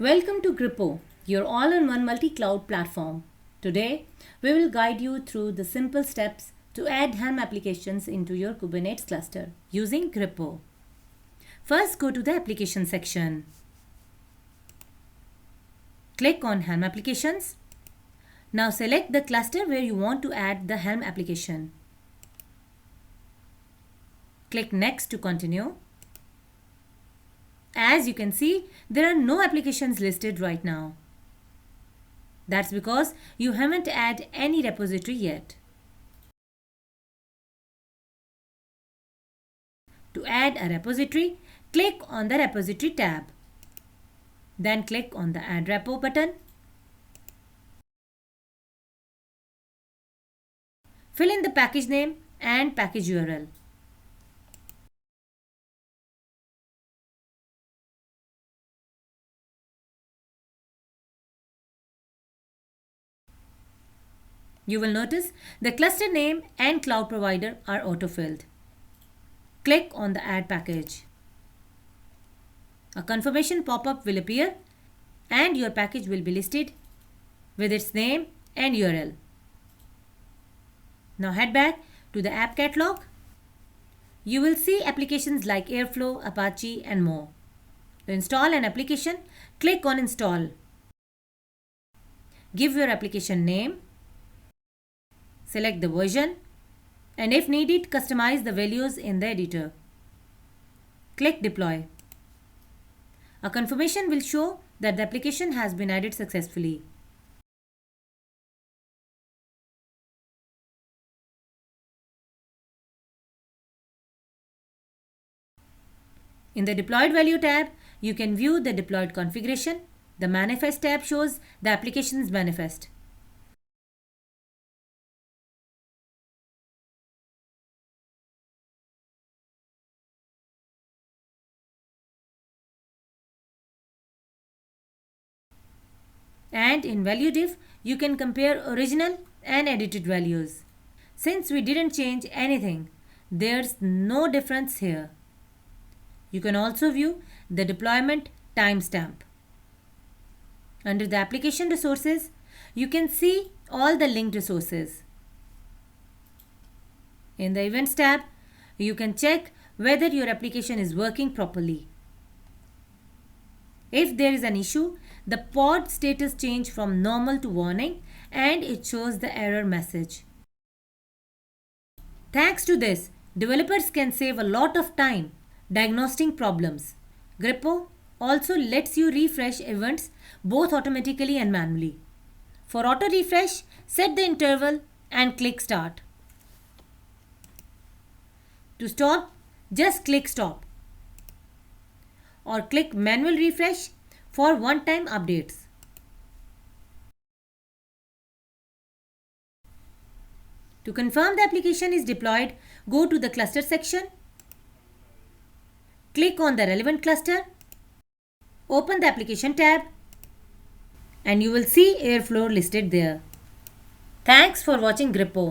Welcome to Gripo, your all-in-one multi-cloud platform. Today, we will guide you through the simple steps to add Helm applications into your Kubernetes cluster using Gripo. First, go to the application section. Click on Helm applications. Now select the cluster where you want to add the Helm application. Click Next to continue. As you can see, there are no applications listed right now. That's because you haven't added any repository yet. To add a repository, click on the Repository tab. Then click on the Add Repo button. Fill in the package name and package URL. You will notice the cluster name and cloud provider are autofilled. Click on the Add Package. A confirmation pop-up will appear and your package will be listed with its name and URL. Now head back to the app catalog. You will see applications like Airflow, Apache and more. To install an application, click on Install. Give your application name. Select the version and if needed, customize the values in the editor. Click Deploy. A confirmation will show that the application has been added successfully. In the Deployed Value tab, you can view the deployed configuration. The Manifest tab shows the application's manifest. And in Value div, you can compare original and edited values. Since we didn't change anything, there's no difference here. You can also view the deployment timestamp. Under the application resources, you can see all the linked resources. In the Events tab, you can check whether your application is working properly. If there is an issue, the pod status change from normal to warning and it shows the error message. Thanks to this, developers can save a lot of time diagnosing problems. Gripo also lets you refresh events both automatically and manually. For auto refresh, set the interval and click Start. To stop, just click Stop. Or click Manual Refresh for one-time updates. To confirm the application is deployed, go to the Cluster section. Click on the relevant cluster. Open the Application tab and you will see Airflow listed there. Thanks for watching Gripo.